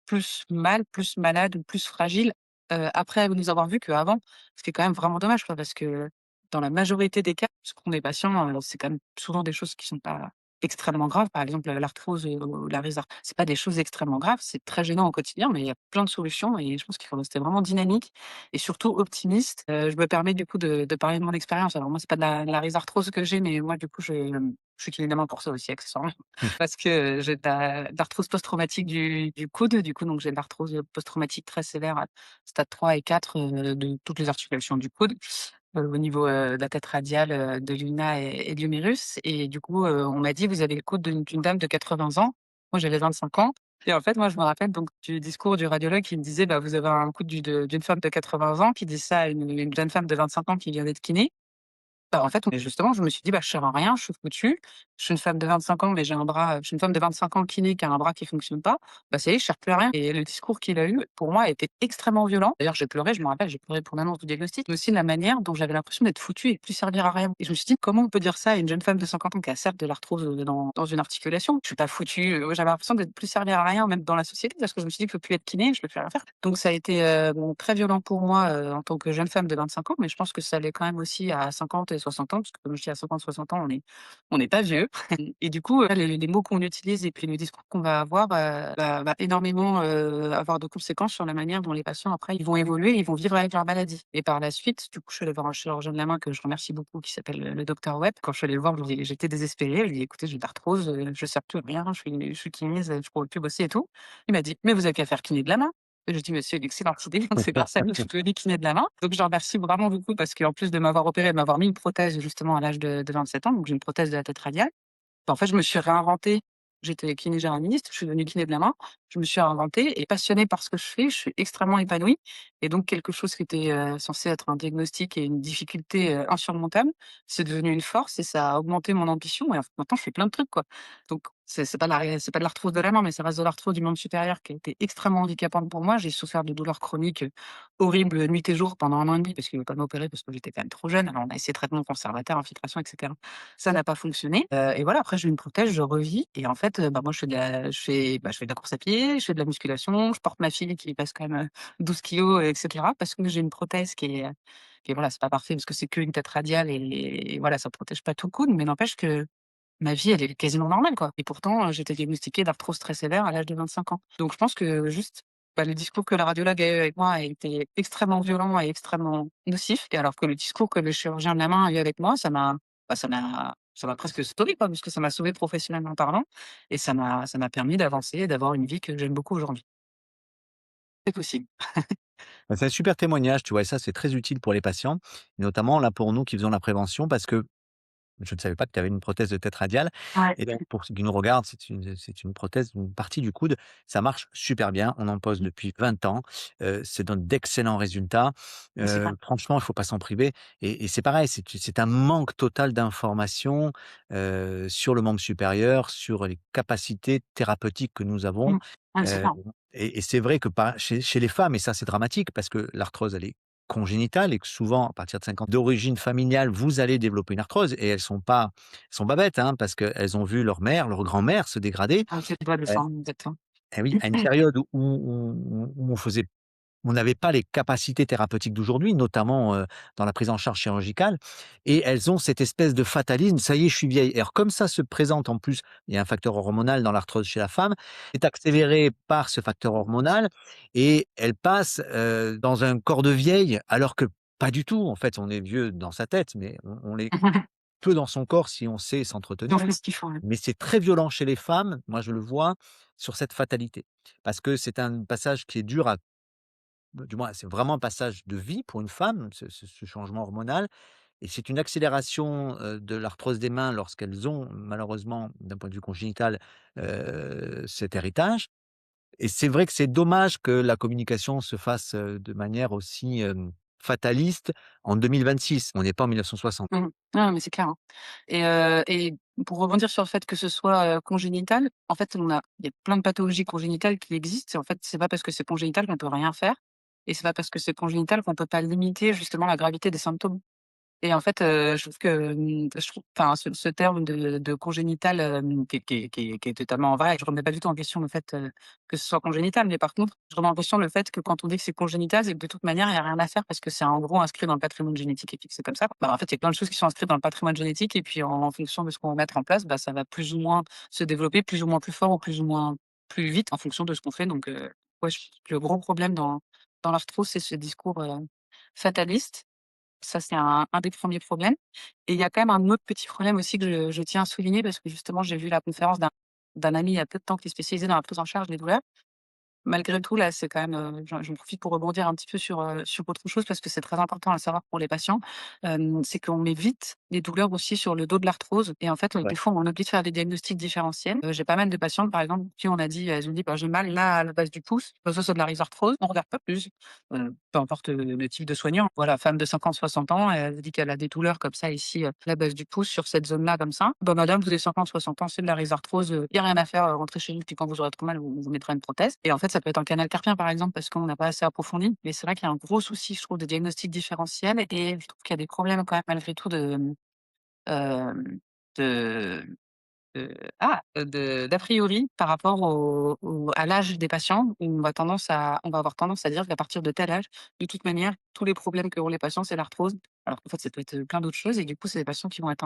plus mal, plus malade ou plus fragile, après nous avoir vus qu'avant. Ce qui est quand même vraiment dommage, quoi, parce que dans la majorité des cas, puisqu'on est patient, c'est quand même souvent des choses qui sont pas extrêmement graves. Par exemple, l'arthrose, ou la c'est pas des choses extrêmement graves, c'est très gênant au quotidien, mais il y a plein de solutions et je pense qu'il faut rester vraiment dynamique et surtout optimiste. Je me permets du coup de parler de mon expérience. Alors moi, c'est pas de la rhizarthrose que j'ai, mais moi du coup, je suis kiné pour ça aussi accessoirement. Parce que j'ai de l'arthrose post-traumatique du coude, du coup, donc j'ai de l'arthrose, post-traumatique très sévère à stade 3 et 4, de toutes les articulations du coude, au niveau, de la tête radiale, de l'ulna et de l'humérus et du coup, on m'a dit: «Vous avez le coude d'une dame de 80 ans». Moi, j'avais 25 ans et en fait, moi, je me rappelle donc du discours du radiologue qui me disait: «Bah, vous avez un coude d'une femme de 80 ans», qui dit ça à une jeune femme de 25 ans qui vient d'être kiné Bah, en fait, justement, je me suis dit: «Bah, je sers à rien, je suis foutue. Je suis une femme de 25 ans, mais j'ai un bras, je suis une femme de 25 ans kiné qui a un bras qui fonctionne pas. Bah, ça y est, je sers plus à rien» et le discours qu'il a eu, pour moi, a été extrêmement violent. D'ailleurs, j'ai pleuré, je me rappelle, j'ai pleuré pour l'annonce du diagnostic, mais aussi la manière dont j'avais l'impression d'être foutue et de plus servir à rien et je me suis dit: «Comment on peut dire ça à une jeune femme de 50 ans qui a certes de l'arthrose, dans une articulation? Je suis pas foutue», j'avais l'impression d'être plus servir à rien, même dans la société, parce que je me suis dit: «Je peux plus être kiné, je peux plus rien faire». Donc ça a été, bon, très violent pour moi, en tant que jeune femme de 25 ans, mais je pense que ça l'est quand même aussi à 50 et 60 ans, parce que comme je dis à 50-60 ans, on n'est pas vieux et du coup, les mots qu'on utilise et puis le discours qu'on va avoir, va énormément, avoir de conséquences sur la manière dont les patients après ils vont évoluer, ils vont vivre avec leur maladie et par la suite, du coup, je suis allée voir un chirurgien de la main que je remercie beaucoup qui s'appelle, le docteur Webb. Quand je suis allée le voir, j'étais désespérée. Je lui ai dit: «Écoutez, j'ai de l'arthrose, je sers plus à rien, je suis kiné, je pourrais plus bosser et tout». Il m'a dit: «Mais vous avez qu'à faire kiné de la main». Et je dis: «Mais c'est une excellente idée, c'est grâce à lui que je suis devenue kiné de la main». Donc je le remercie vraiment beaucoup parce qu'en plus de m'avoir opérée, de m'avoir mis une prothèse justement à l'âge de 27 ans, donc j'ai une prothèse de la tête radiale. Bah, en fait, je me suis réinventée. J'étais kiné généraliste, je suis devenue kiné de la main. Je me suis réinventée et passionnée par ce que je fais, je suis extrêmement épanouie et donc quelque chose qui était, censé être un diagnostic et une difficulté, insurmontable, c'est devenu une force et ça a augmenté mon ambition et en fait, maintenant je fais plein de trucs, quoi. Donc c'est pas de l'arthrose de la main, mais ça reste de l'arthrose du membre supérieur qui a été extrêmement handicapante pour moi. J'ai souffert de douleurs chroniques, horribles, nuit et jour pendant 1 an et demi parce qu'il ne veut pas m'opérer parce que j'étais quand même trop jeune. Alors on a essayé de traitements conservateurs, infiltration et cetera. Ça n'a pas fonctionné, et voilà, après j'ai une prothèse, je revis et en fait, bah, moi je fais de la course à pied, je fais de la musculation, je porte ma fille qui pèse quand même, 12 kilogrammes, et cetera, parce que j'ai une prothèse qui est voilà, c'est pas parfait parce que c'est qu'une tête radiale et voilà, ça protège pas tout le coude, mais n'empêche que ma vie, elle est quasiment normale, quoi et pourtant, j'ai été diagnostiquée d'arthrose très sévère à l'âge de 25 ans. Donc je pense que juste, bah, le discours que la radiologue a eu avec moi a été extrêmement violent et extrêmement nocif et alors que le discours que le chirurgien de la main a eu avec moi, ça m'a presque sauvée, quoi, parce que ça m'a sauvée professionnellement parlant et ça m'a permis d'avancer et d'avoir une vie que j'aime beaucoup aujourd'hui. C'est possible. Bah, c'est un super témoignage, tu vois? Et ça, c'est très utile pour les patients, notamment là, pour nous qui faisons la prévention parce que je ne savais pas que tu avais une prothèse de tête radiale Ouais. et donc pour ceux qui nous regardent, c'est une prothèse d'une partie du coude. Ça marche super bien, on en pose Mmh. depuis 20 ans, ça donne d'excellents résultats. Ah super. Franchement, il faut pas s'en priver et c'est pareil, c'est un manque total d'informations, sur le membre supérieur, sur les capacités thérapeutiques que nous avons, Mmh. Ah c'est heu clair. et c'est vrai que par chez les femmes et ça, c'est dramatique parce que l'arthrose, elle est congénitale et que souvent, à partir de 50 d'origine familiale, vous allez développer une arthrose et elles sont pas bêtes, hein, parce qu'elles ont vu leur mère, leur grand-mère se dégrader. Ah c'est le doigt de Heu, sang, exactement. et oui, à une période où on n'avait pas les capacités thérapeutiques d'aujourd'hui, notamment, dans la prise en charge chirurgicale et elles ont cette espèce de fatalisme: «Ça y est, je suis vieille» et alors comme ça se présente en plus, il y a un facteur hormonal dans l'arthrose chez la femme, c'est accéléré par ce facteur hormonal et elle passe, dans un corps de vieille alors que pas du tout. En fait, on est vieux dans sa tête, mais on l'est peu dans son corps si on sait Ils ont s'entretenir. fait ce qu'il faut, ouais. Mais c'est très violent chez les femmes, moi je le vois, sur cette fatalité. Parce que c'est un passage qui est dur à du moins, c'est vraiment un passage de vie pour une femme, ce changement hormonal et c'est une accélération, de l'arthrose des mains lorsqu'elles ont malheureusement, d'un point de vue congénital, cet héritage et c'est vrai que c'est dommage que la communication se fasse, de manière aussi, fataliste en 2026. On n'est pas en 1960. Mmh. Non, mais c'est clair, hein et pour rebondir sur le fait que ce soit, congénital, en fait, il y a plein de pathologies congénitales qui existent et en fait, c'est pas parce que c'est congénital qu'on peut rien faire et c'est pas parce que c'est congénital qu'on peut pas limiter justement la gravité des symptômes. Et en fait, je trouve que, je trouve enfin ce terme de congénital, qui est totalement vrai. Je remets pas du tout en question le fait, que ce soit congénital, mais par contre, je remets en question le fait que quand on dit que c'est congénital, c'est que de toute manière, il y a rien à faire parce que c'est en gros inscrit dans le patrimoine génétique et puis que c'est comme ça. Bah, en fait, il y a plein de choses qui sont inscrites dans le patrimoine génétique et puis en fonction de ce qu'on va mettre en place, bah, ça va plus ou moins se développer, plus ou moins plus fort ou plus ou moins plus vite en fonction de ce qu'on fait donc ouais, je le gros problème dans l'arthrose, c'est ce discours, fataliste. Ça, c'est un des premiers problèmes et il y a quand même un autre petit problème aussi que je tiens à souligner parce que justement, j'ai vu la conférence d'un ami il y a peu de temps qui est spécialisé dans la prise en charge des douleurs. Malgré tout, là, c'est quand même, j'en profite pour rebondir un petit peu sur autre chose parce que c'est très important à savoir pour les patients. C'est qu'on met vite des douleurs aussi sur le dos de l'arthrose et en fait, Ouais. des fois, on oublie de faire des diagnostics différentiels. J'ai pas mal de patientes, par exemple, qui on a dit elles ont dit: «Bah, j'ai mal là, à la base du pouce», que ce soit de la rhizarthrose, on regarde pas plus, peu importe, le type de soignant. Voilà, femme de 50-60 ans, elle dit qu'elle a des douleurs comme ça ici, à la base du pouce, sur cette zone-là comme ça. «Bah, madame, vous avez 50-60 ans, c'est de la rhizarthrose, il y a rien à faire, rentrez chez vous, puis quand vous aurez trop mal, on vous mettra une prothèse» et en fait, ça peut être un canal carpien, par exemple, parce qu'on n'a pas assez approfondi. Mais c'est vrai qu'il y a un gros souci, je trouve, de diagnostic différentiel et je trouve qu'il y a des problèmes quand même malgré tout hem, de d'a priori par rapport à l'âge des patients, où on va avoir tendance à dire qu'à partir de tel âge, de toute manière, tous les problèmes qu'auront les patients, c'est l'arthrose. Alors qu'en fait, ça peut être, plein d'autres choses et du coup, c'est des patients qui vont être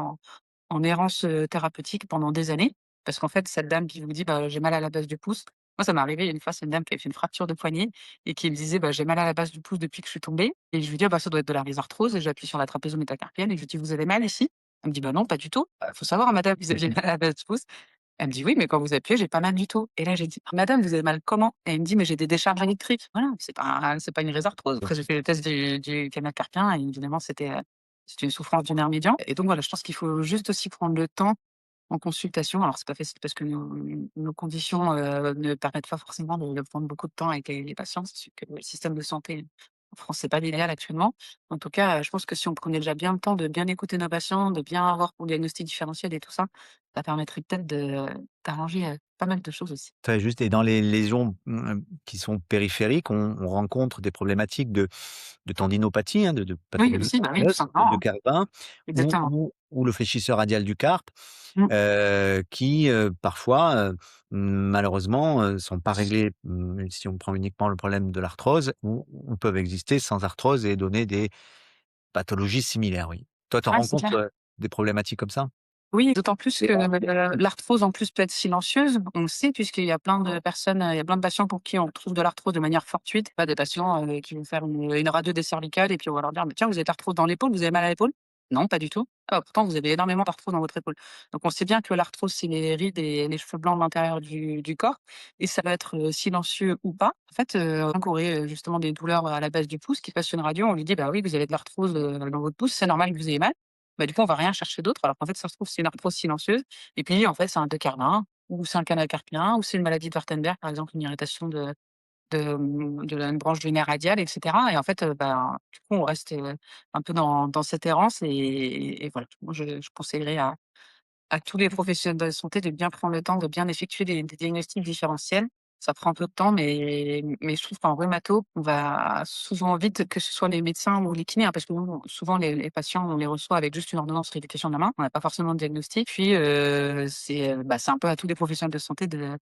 en errance, thérapeutique pendant des années. Parce qu'en fait, cette dame qui vous dit: «Bah, j'ai mal à la base du pouce», moi, ça m'est arrivé une fois, c'est une dame qui avait fait une fracture de poignet et qui me disait: «Bah, j'ai mal à la base du pouce depuis que je suis tombée» et je lui dis: «Ah bah, ça doit être de la rhizarthrose» et j'appuie sur la trapézo-métacarpienne et je lui dis: «Vous avez mal ici?» Elle me dit: «Bah, non, pas du tout». «Faut savoir madame, vous avez mal à la base du pouce». Elle me dit: «Oui, mais quand vous appuyez, j'ai pas mal du tout» et là, j'ai dit: «Madame, vous avez mal comment?» et elle me dit: «Mais j'ai des décharges électriques». Voilà, c'est pas une rhizarthrose. Après, j'ai fait le test du canal carpien et évidemment, c'était une souffrance du nerf médian et donc voilà, je pense qu'il faut juste aussi prendre le temps en consultation. Alors c'est pas facile parce que nos conditions, ne permettent pas forcément de prendre beaucoup de temps avec les patients. C'est sûr que le système de santé en France, c'est pas l'idéal actuellement. En tout cas, je pense que si on prenait déjà bien le temps de bien écouter nos patients, de bien avoir pour le diagnostic différentiel et tout ça, ça permettrait peut-être d'arranger, pas mal de choses aussi. Très juste et dans les lésions, qui sont périphériques, on rencontre des problématiques de tendinopathie, hein, de Oui, pathologie aussi, bah oui, tout tendineuses, de simplement, hein. Carpin Exactement. ou le fléchisseur radial du carpe, Mmh. qui, parfois, malheureusement, sont pas réglés, si on prend uniquement le problème de l'arthrose ou peuvent exister sans arthrose et donner des pathologies similaires, oui. Toi, tu en Ouais, c'est rencontres, clair. des problématiques comme ça? Oui, d'autant plus que, l'arthrose en plus peut être silencieuse. On le sait puisqu'il y a plein de personnes, il y a plein de patients pour qui on trouve de l'arthrose de manière fortuite. Pas des patients, qui vont faire une radio des cervicales et puis on va leur dire: «Mais tiens, vous avez de l'arthrose dans l'épaule, vous avez mal à l'épaule?» «Non, pas du tout». «Ah bah, pourtant vous avez énormément d'arthrose dans votre épaule». Donc on sait bien que l'arthrose, c'est les rides et les cheveux blancs de l'intérieur du corps et ça va être, silencieux ou pas. En fait, quelqu'un qui aurait, justement des douleurs à la base du pouce, qui passe une radio, on lui dit: «Bah oui, vous avez de l'arthrose, dans votre pouce, c'est normal que vous ayez mal». Bah, du coup, on va rien chercher d'autre, alors qu'en fait, ça se trouve, c'est une arthrose silencieuse et puis, en fait, c'est un deux-carlin ou c'est un canal carpien ou c'est une maladie de Wartenberg, par exemple, une irritation de la une branche du nerf radial et cetera et en fait, ben, du coup, on reste, un peu dans cette errance et voilà. Moi, je conseillerais à tous les professionnels de la santé de bien prendre le temps de bien effectuer des diagnostics différentiels. Ça prend un peu de temps, mais je trouve qu'en rhumato, on va souvent vite, que ce soit les médecins ou les kinés, hein, parce que nous, souvent les patients, on les reçoit avec juste une ordonnance rééducation de la main. On n'a pas forcément de diagnostic. Puis, c'est un peu à tous les professionnels de santé de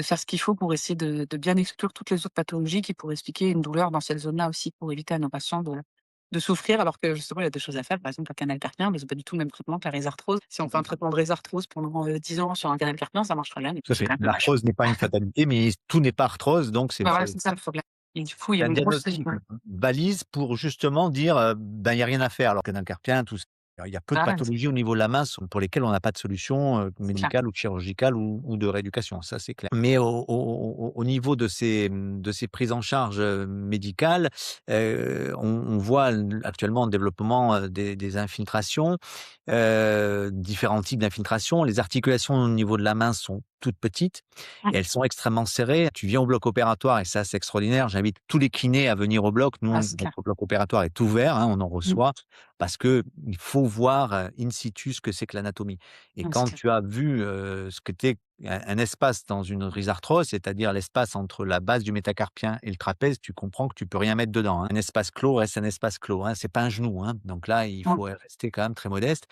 faire ce qu'il faut pour essayer de bien exclure toutes les autres pathologies qui pourraient expliquer une douleur dans cette zone-là aussi, pour éviter à nos patients de souffrir alors que justement il y a des choses à faire. Par exemple, un canal carpien, mais c'est pas du tout le même traitement que la rhizarthrose. Si on fait un traitement de rhizarthrose pendant, 10 ans sur un canal carpien, ça marche très bien, du Tout coup, à c'est fait. quand même dommage. L'arthrose n'est pas une fatalité, mais tout n'est pas arthrose, donc Bah, voilà, c'est ça le problème et du coup, il y c'est a un une grosse diagnostic valise pour justement dire, ben, il y a rien à faire. Alors que dans le carpien, tout il y a peu de voilà, pathologies au niveau de la main pour lesquelles on n'a pas de solution, c'est clair. médicale ou chirurgicale ou de rééducation, ça c'est clair. Mais au niveau de de ces prises en charge, médicales, on voit actuellement le développement, des infiltrations, différents types d'infiltrations. Les articulations au niveau de la main sont toutes petites Mmh. et elles sont extrêmement serrées. Tu viens au bloc opératoire et ça, c'est extraordinaire. J'invite tous les kinés à venir au bloc. Ah, Nous, c'est clair. notre bloc opératoire est ouvert, hein, on en Mmh. reçoit parce que il faut voir, in situ ce que c'est que l'anatomie et Ouais, c'est quand clair. tu as vu, ce qu'était un espace dans une rhizarthrose, c'est-à-dire l'espace entre la base du métacarpien et le trapèze, tu comprends que tu peux rien mettre dedans, hein. Un espace clos reste un espace clos, hein, c'est pas un genou, hein, donc là, il Mmh. faut rester quand même très modeste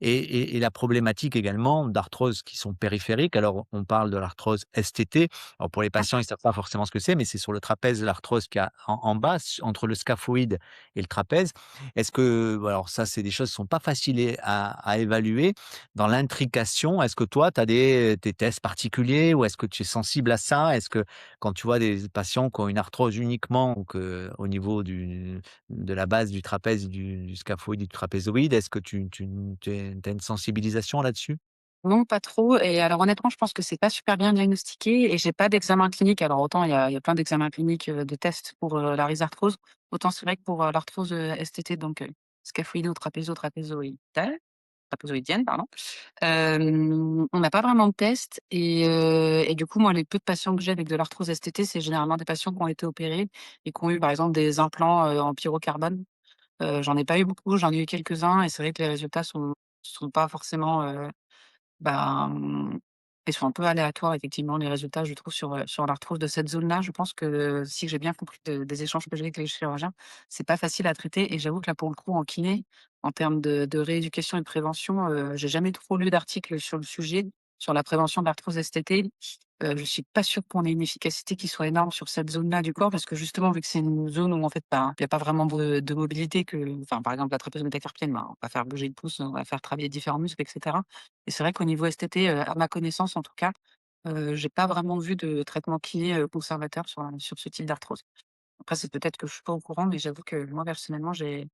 et la problématique également d'arthroses qui sont périphériques. Alors, on parle de l'arthrose STT. Alors, pour les Ouais. patients, ils savent pas forcément ce que c'est, mais c'est sur le trapèze, l'arthrose qu'il y a en bas, entre le scaphoïde et le trapèze. Est-ce que alors ça, c'est des choses qui sont pas faciles à évaluer. Dans l'intrication, est-ce que toi, tu as des tests particuliers ou est-ce que tu es sensible à ça? Est-ce que quand tu vois des patients qui ont une arthrose uniquement donc, au niveau de la base du trapèze, du scaphoïde, du trapézoïde, est-ce que tu as une sensibilisation là-dessus? Non, pas trop et alors honnêtement, je pense que c'est pas super bien diagnostiqué et j'ai pas d'examen clinique. Alors autant il y a plein d'examens cliniques, de tests pour, la rhizarthrose, autant c'est vrai que pour, l'arthrose, STT donc, scaphoïdo-trapézo-trapézoïdale. trapézoïdienne, pardon. On n'a pas vraiment de test et du coup, moi, les peu de patients que j'ai avec de l'arthrose STT, c'est généralement des patients qui ont été opérés et qui ont eu, par exemple, des implants, en pyrocarbone. J'en ai pas eu beaucoup, j'en ai eu quelques-uns et c'est vrai que les résultats sont pas forcément, ben, ils sont un peu aléatoires effectivement les résultats je trouve sur l'arthrose de cette zone-là. Je pense que si j'ai bien compris des échanges que j'ai avec les chirurgiens, c'est pas facile à traiter et j'avoue que là pour le coup en kiné, en termes de rééducation et de prévention, j'ai jamais trop lu d'articles sur le sujet, sur la prévention de l'arthrose STT. Je suis pas sûre qu'on ait une efficacité qui soit énorme sur cette zone-là du corps parce que justement vu que c'est une zone où en fait, bah, il y a pas vraiment de mobilité que enfin par exemple la trapèze métacarpienne, bah, on va faire bouger le pouce, on va faire travailler différents muscles et cetera. Et c'est vrai qu'au niveau STT, à ma connaissance en tout cas, j'ai pas vraiment vu de traitement kiné, conservateur sur ce type d'arthrose. Après c'est peut-être que je suis pas au courant, mais j'avoue que moi personnellement j'ai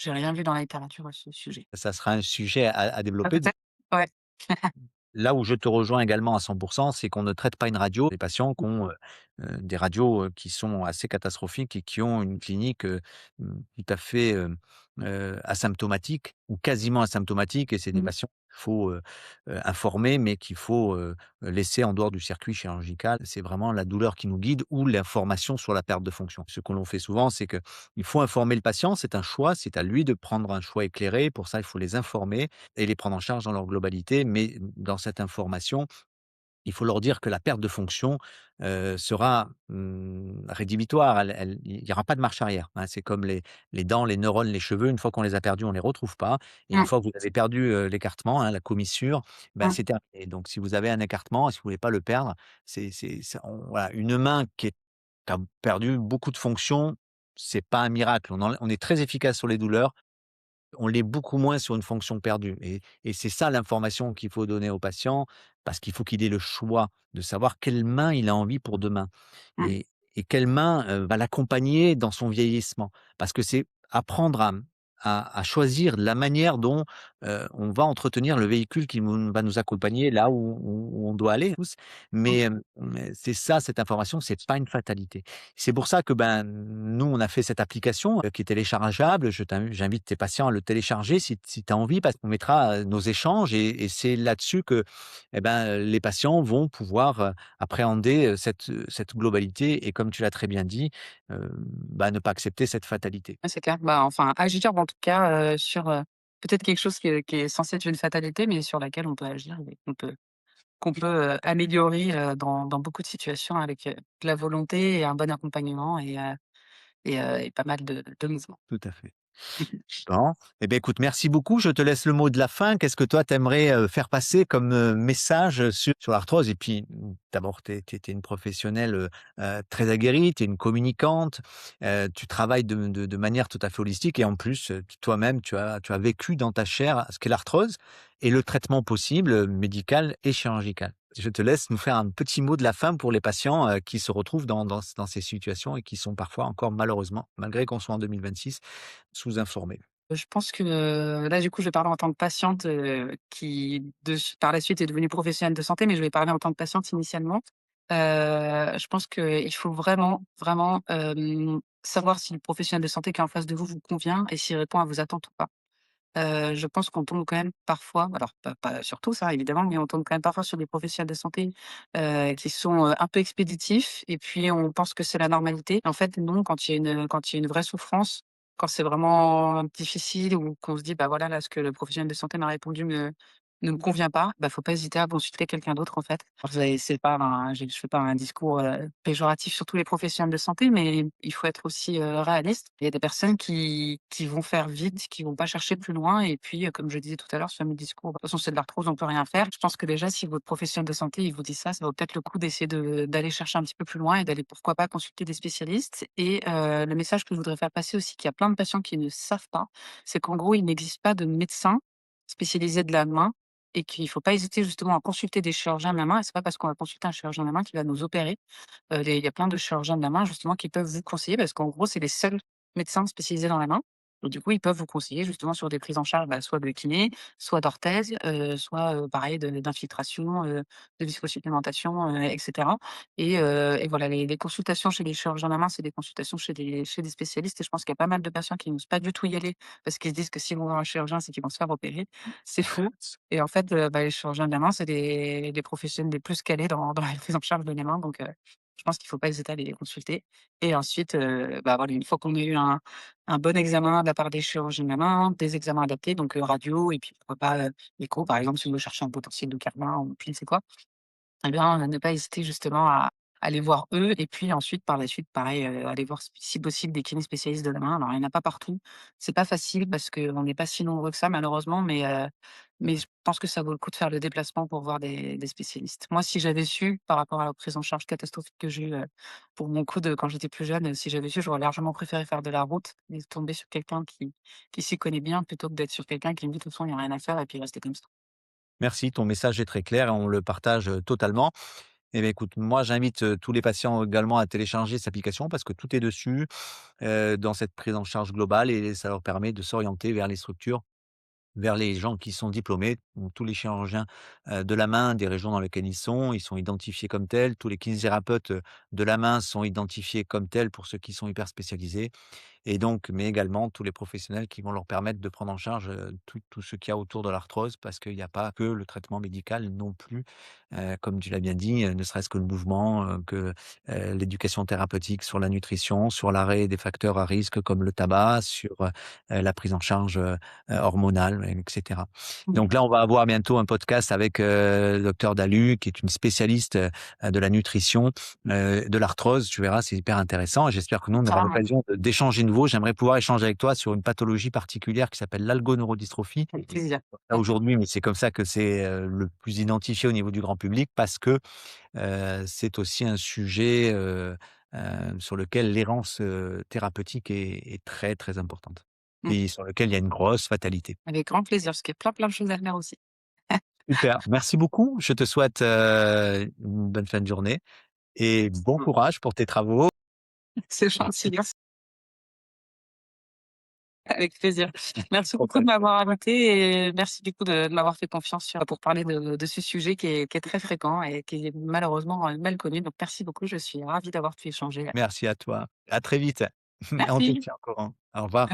rien vu dans la littérature à ce sujet. Ça sera un sujet à Ah développer. peut-être? Ouais. Là où je te rejoins également à 100, c'est qu'on ne traite pas une radio. Les patients qui ont, des radios, qui sont assez catastrophiques et qui ont une clinique, tout à fait, asymptomatique ou quasiment asymptomatique et c'est des Mmh. patients qu'il faut, informer, mais qu'il faut, laisser en dehors du circuit chirurgical. C'est vraiment la douleur qui nous guide ou l'information sur la perte de fonction. Ce que l'on fait souvent, c'est qu'il faut informer le patient, c'est un choix, c'est à lui de prendre un choix éclairé. Pour ça, il faut les informer et les prendre en charge dans leur globalité. Mais dans cette information, il faut leur dire que la perte de fonction, sera, rédhibitoire. Il y aura pas de marche arrière, hein. C'est comme les dents, les neurones, les cheveux, une fois qu'on les a perdus, on les retrouve pas et une Mmh. fois que vous avez perdu, l'écartement, hein, la commissure, bah, Mmh. c'est terminé. Donc si vous avez un écartement et si vous voulez pas le perdre, voilà, une main qui a perdu beaucoup de fonctions, c'est pas un miracle. On est très efficace sur les douleurs, on l'est beaucoup moins sur une fonction perdue et c'est ça l'information qu'il faut donner au patient, parce qu'il faut qu'il ait le choix de savoir quelle main il a envie pour demain Mmh. et quelle main, va l'accompagner dans son vieillissement. Parce que c'est apprendre à choisir la manière dont, on va entretenir le véhicule qui nous va nous accompagner là où on doit aller tous. Mmh. Mais c'est ça, cette information, c'est pas une fatalité. C'est pour ça que, ben, nous, on a fait cette application, qui est téléchargeable. J'invite tes patients à le télécharger si tu as envie, parce qu'on mettra, nos échanges et c'est là-dessus que, eh ben, les patients vont pouvoir, appréhender, cette globalité et comme tu l'as très bien dit, bah, ne pas accepter cette fatalité. Ouais, c'est clair. Bah, enfin, agir en tout cas, sur, peut-être quelque chose qui est censé être une fatalité, mais sur laquelle on peut agir et qu'on peut, améliorer, dans beaucoup de situations avec, de la volonté et un bon accompagnement et pas mal de mouvements. Tout à fait. Bon, eh bien, écoute, merci beaucoup. Je te laisse le mot de la fin. Qu'est-ce que toi, tu aimerais, faire passer comme, message, sur l'arthrose? Et puis, d'abord, tu es une professionnelle, très aguerrie, tu es une communicante, tu travailles de manière tout à fait holistique et en plus, toi-même, tu as vécu dans ta chair ce qu'est l'arthrose et le traitement possible, médical et chirurgical. Je te laisse nous faire un petit mot de la fin pour les patients, qui se retrouvent dans ces situations et qui sont parfois encore malheureusement, malgré qu'on soit en 2026, sous-informés. Je pense que, là, du coup, je vais parler en tant que patiente, qui par la suite est devenue professionnelle de santé, mais je vais parler en tant que patiente initialement. Je pense qu'il faut vraiment, vraiment, savoir si le professionnel de santé qui est en face de vous convient et s'il répond à vos attentes ou pas. Je pense qu'on tombe quand même parfois, alors pas sur tous, hein, évidemment, mais on tombe quand même parfois sur des professionnels de santé, qui sont, un peu expéditifs et puis on pense que c'est la normalité. En fait, non, quand il y a une vraie souffrance, quand c'est vraiment difficile ou qu'on se dit: «Bah, voilà, là, ce que le professionnel de santé m'a répondu ne me convient pas», bah, faut pas hésiter à consulter quelqu'un d'autre, en fait. Alors c'est pas un je fais pas un discours, péjoratif sur tous les professionnels de santé, mais il faut être aussi, réaliste. Il y a des personnes qui vont faire vite, qui vont pas chercher plus loin et puis, comme je disais tout à l'heure, ce fameux discours: «De toute façon, c'est de l'arthrose, on peut rien faire». Je pense que déjà, si votre professionnel de santé, il vous dit ça vaut peut-être le coup d'essayer d'aller chercher un petit peu plus loin et d'aller, pourquoi pas, consulter des spécialistes et le message que je voudrais faire passer aussi, qu'il y a plein de patients qui ne savent pas, c'est qu'en gros, il n'existe pas de médecin spécialisé de la main et qu'il faut pas hésiter justement à consulter des chirurgiens de la main et c'est pas parce qu'on va consulter un chirurgien de la main qu'il va nous opérer. Les il y a plein de chirurgiens de la main justement qui peuvent vous conseiller parce qu'en gros, c'est les seuls médecins spécialisés dans la main Et du coup, ils peuvent vous conseiller justement sur des prises en charge, bah, soit de kiné, soit d'orthèse, soit, pareil d'infiltration, de viscosupplémentation, et cetera. Et voilà, les consultations chez les chirurgiens de la main, c'est des consultations chez des spécialistes et je pense qu'il y a pas mal de patients qui n'osent pas du tout y aller parce qu'ils se disent que s'ils vont voir un chirurgien, c'est qu'ils vont se faire opérer. C'est faux et en fait, bah, les chirurgiens de la main, c'est des professionnels les plus calés dans la prise en charge de la main donc je pense qu'il faut pas hésiter à aller les consulter et ensuite, bah, voilà, une fois qu'on a eu un bon examen de la part des chirurgiens de la main, des examens adaptés, donc radio et puis pourquoi pas, écho par exemple si vous cherchez un potentiel de karma ou je ne sais quoi. Eh bien, ne pas hésiter justement à aller voir eux et puis ensuite par la suite pareil, aller voir si possible des kinés spécialistes de la main. Alors il y en a pas partout, c'est pas facile parce qu'on n'est pas si nombreux que ça malheureusement, mais je pense que ça vaut le coup de faire le déplacement pour voir des spécialistes. Moi, si j'avais su par rapport à la prise en charge catastrophique que j'ai eue, pour mon coude, quand j'étais plus jeune, si j'avais su, j'aurais largement préféré faire de la route et tomber sur quelqu'un qui s'y connaît bien plutôt que d'être sur quelqu'un qui me dit: «De toute façon, il y a rien à faire» et puis rester comme ça. Merci, ton message est très clair et on le partage, totalement. Eh bien, écoute, moi, j'invite, tous les patients également à télécharger cette application parce que tout est dessus, dans cette prise en charge globale et ça leur permet de s'orienter vers les structures, vers les gens qui sont diplômés. Donc tous les chirurgiens, de la main des régions dans lesquelles ils sont identifiés comme tels. Tous les kinésithérapeutes, de la main sont identifiés comme tels pour ceux qui sont hyper spécialisés. Et donc, mais également tous les professionnels qui vont leur permettre de prendre en charge, tout ce qu'il y a autour de l'arthrose parce qu'il n'y a pas que le traitement médical non plus, comme tu l'as bien dit, ne serait-ce que le mouvement, l'éducation thérapeutique sur la nutrition, sur l'arrêt des facteurs à risque comme le tabac, sur, la prise en charge, hormonale et cetera. Mmh. Donc là, on va avoir bientôt un podcast avec, le docteur Dalu qui est une spécialiste, de la nutrition, de l'arthrose. Tu verras, c'est hyper intéressant et j'espère que nous, on aura Carrément, l'occasion d'échanger de nouveau. J'aimerais pouvoir échanger avec toi sur une pathologie particulière qui s'appelle l'algoneurodystrophie. avec plaisir. Là, aujourd'hui, mais c'est comme ça que c'est, le plus identifié au niveau du grand public parce que, c'est aussi un sujet, sur lequel l'errance, thérapeutique est très, très importante Mmh. et sur lequel il y a une grosse fatalité. Avec grand plaisir, parce qu'il y a plein de choses à faire aussi. Super, merci beaucoup. Je te souhaite, une bonne fin de journée et bon Mmh. courage pour tes travaux. C'est gentil, merci. Avec plaisir. Merci beaucoup de Complète. m'avoir invitée et merci du coup de m'avoir fait confiance pour parler de ce sujet qui est très fréquent et qui est malheureusement, mal connu. Donc merci beaucoup, je suis ravie d'avoir pu échanger. Merci à toi. À très vite. On te Merci. tient au courant. Au revoir.